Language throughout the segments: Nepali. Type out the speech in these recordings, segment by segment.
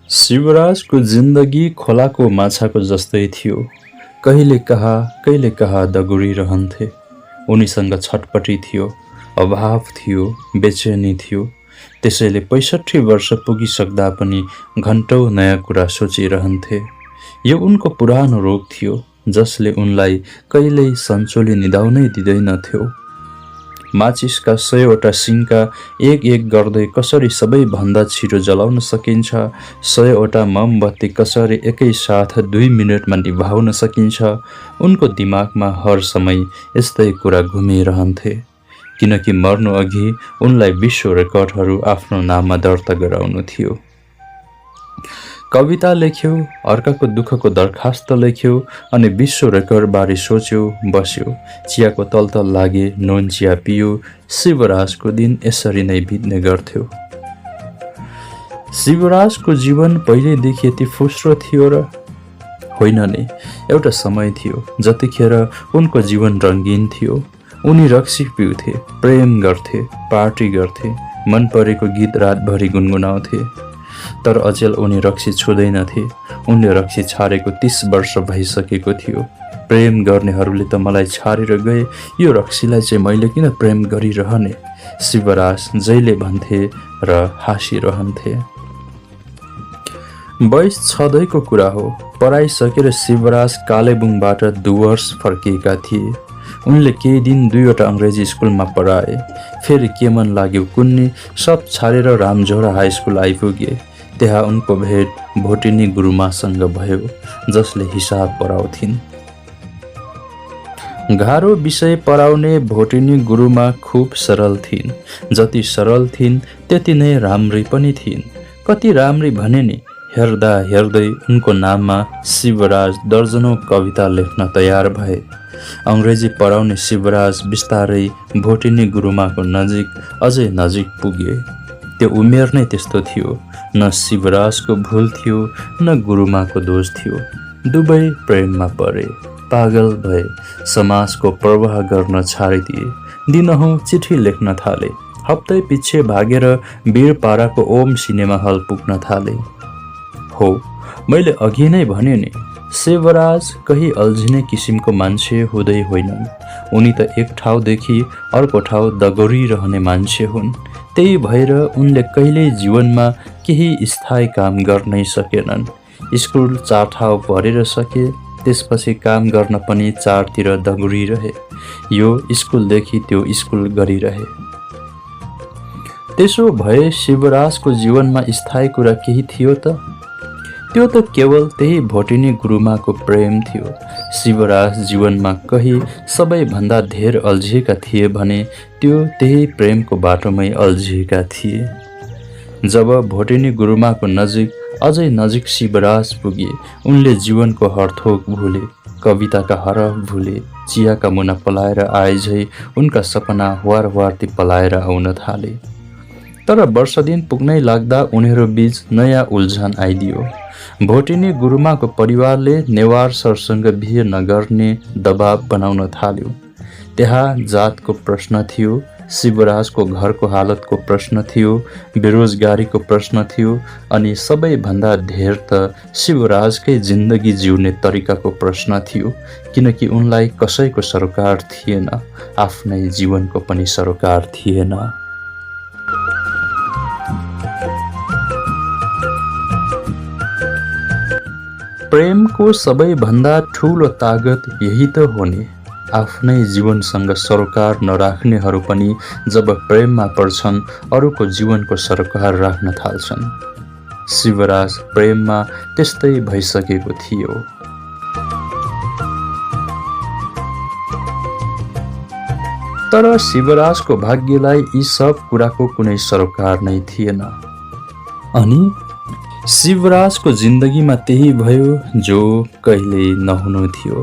शिवराजको जिन्दगी खोलाको माछाको जस्तै थियो। कहिले कहाँ दगुरिरहन्थे। उनीसँग छटपटी थियो, अभाव थियो, बेचैनी थियो। त्यसैले 65 वर्ष पुगिसक्दा पनि घन्टौँ नयाँ कुरा सोचिरहन्थे। यो उनको पुरानो रोग थियो, जसले उनलाई कहिल्यै सन्चोली निदाउनै दिँदैनथ्यो। माचिसका 100वटा सिङ्का एक एक गर्दै कसरी सबैभन्दा छिटो जलाउन सकिन्छ, 100वटा मोमबत्ती कसरी एकैसाथ 2 मिनटमा निभाउन सकिन्छ, उनको दिमागमा हर समय यस्तै कुरा घुमिरहन्थे। किनकि मर्नु अघि उनलाई विश्व रेकर्डहरू आफ्नो नाममा दर्ता गराउनु थियो। कविता लेख्यो, अर्काको दुःखको दरखास्त लेख्यो अनि विश्व रेकर्डबारे सोच्यो, बस्यो। चियाको तलतल लागे, नुन चिया पियो। शिवराजको दिन यसरी नै बित्ने गर्थ्यो। शिवराजको जीवन पहिलेदेखि यति फुस्रो थियो र? होइन नै, एउटा समय थियो जतिखेर उनको जीवन रङ्गीन थियो। उनी रक्सी पिउँथे, प्रेम गर्थे, पार्टी गर्थे, मन परेको गीत रातभरि गुनगुनाउँथे। तर अचेल उनी रक्सी छुँदैनथे। उनले रक्सी छाडेको 30 वर्ष भइसकेको थियो। प्रेम गर्नेहरूले त मलाई छाडेर गए, यो रक्सीलाई चाहिँ मैले किन प्रेम गरिरहने? शिवराज जहिले भन्थे र हाँसिरहन्थे। वयस छँदैको कुरा हो। पढाइसकेर शिवराज कालेबुङबाट डुवर्स फर्किएका थिए। उनले केही दिन 2वटा अङ्ग्रेजी स्कुलमा पढाए। फेरि के मन लाग्यो कुन्नी सब छाडेर रामझोडा हाई स्कुल आइपुगे। त्यहाँ उनको भेट भोटिनी गुरुमासँग भयो, जसले हिसाब पढाउँथिन्। गाह्रो विषय पढाउने भोटिनी गुरुमा खूब सरल थिइन्। जति सरल थिइन् त्यति नै राम्री पनि थिइन्। कति राम्री भने नि, हेर्दा हेर्दै उनको नाममा शिवराज दर्जनौं कविता लेख्न तयार भए। अङ्ग्रेजी पढाउने शिवराज बिस्तारै भोटिनी गुरुमाको नजिक अझै नजिक पुगे। त्यो उमेर नै त्यस्तो थियो। न शिवराजको भुल थियो, न गुरुमाको दोष थियो। दुवै प्रेममा परे, पागल भए, समाजको प्रवाह गर्न छाडिदिए। दिनहुँ चिठी लेख्न थाले। हप्तै पछि भागेर वीरपाडाको ओम सिनेमा हल पुग्न थाले। हो, मैले अघि नै भने नि, शिवराज कहीँ अल्झिने किसिमको मान्छे हुँदै होइनन्। उनी त एक ठाउँदेखि अर्को ठाउँ दगुरिरहने मान्छे हुन्। त्यही भएर उनले कहिल्यै जीवनमा केही स्थायी काम गर्नै सकेनन्। स्कुल 4 ठाउँ पढेर सके, त्यसपछि काम गर्न पनि 4तिर दगुरिरहे। यो स्कुलदेखि त्यो स्कुल गरिरहे। त्यसो भए शिवराजको जीवनमा स्थायी कुरा केही थियो त? त्यो त केवल त्यही भोटिनी गुरुमाको प्रेम थियो। शिवराज जीवनमा कहीँ सबैभन्दा धेर अल्झिएका थिए भने त्यो त्यही प्रेमको बाटोमै अल्झिएका थिए। जब भोटिनी गुरुमाको नजिक अझै नजिक शिवराज पुगे, उनले जीवनको हरथोक भुले, कविताका हरफ भुले। चियाका मुना पलाएर आए झै उनका सपना वारवार्ती पलाएर आउन थाले। तर वर्ष दिन पुग्नै लाग्दा उनीहरू बीच नयाँ उल्झन आइदियो। भोटिनी गुरुमाको परिवारले नेवार सरसँग बिहे नगर्ने दबाब बनाउन थाल्यो। त्यहाँ जातको प्रश्न थियो, शिवराजको घरको हालतको प्रश्न थियो, बेरोजगारीको प्रश्न थियो अनि सबैभन्दा धेर त शिवराजकै जिन्दगी जिउने तरिकाको प्रश्न थियो। किनकि उनलाई कसैको सरोकार थिएन, आफ्नै जीवनको पनि सरोकार थिएन। प्रेमको सबैभन्दा ठुलो तागत यही त हो नि। आफ्नै जीवनसँग सरोकार नराख्नेहरू पनि जब प्रेममा पर्छन्, अरूको जीवनको सरोकार राख्न थाल्छन्। शिवराज प्रेममा त्यस्तै भइसकेको थियो। तर शिवराजको भाग्यलाई यी सब कुराको कुनै सरोकार नै थिएन। अनि शिवराजको जिन्दगीमा त्यही भयो जो कहिल्यै नहुनु थियो।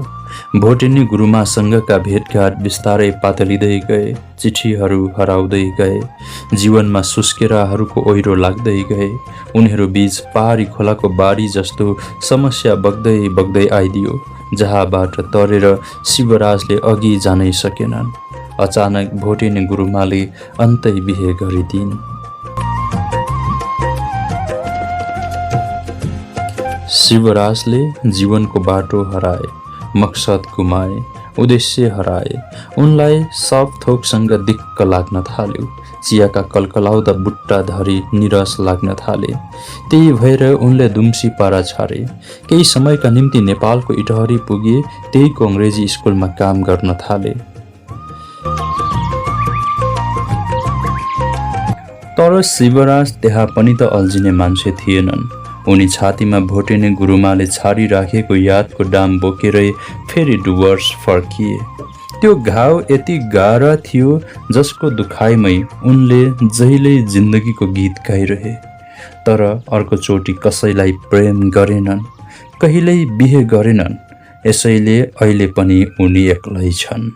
भोटिनी गुरुमासँगका भेटघाट बिस्तारै पातलिँदै गए। चिठीहरू हराउँदै गए। जीवनमा सुस्केराहरूको ओहिरो लाग्दै गए। उनीहरू बीच पहाडी खोलाको बाढी जस्तो समस्या बग्दै बग्दै आइदियो, जहाँबाट तरेर शिवराजले अघि जानै सकेनन्। अचानक भोटिनी गुरुमाले अन्तै बिहे गरिदिन्। शिवराजले जीवनको बाटो हराए, मकसद गुमाए, उद्देश्य हराए। उनलाई सब थोकसँग दिक्क लाग्न थाल्यो। चियाका कलकलाउँदा बुट्टा धरी निरस लाग्न थाले। त्यही भएर उनले दुम्सी पारा छाडे। केही समयका निम्ति नेपालको इटहरी पुगे। त्यहीको अङ्ग्रेजी स्कुलमा काम गर्न थाले। तर शिवराज त्यहाँ पनि त अल्झिने मान्छे थिएनन्। उनी छातीमा भोटिने गुरुमाले छाडिराखेको यादको डाम बोकेरै फेरि डुवर्स फर्किए। त्यो घाउ यति गाह्रा थियो जसको दुखाइमै उनले जहिल्यै जिन्दगीको गीत गाइरहे। तर अर्कोचोटि कसैलाई प्रेम गरेनन्, कहिल्यै बिहे गरेनन्। यसैले अहिले पनि उनी एक्लै छन्।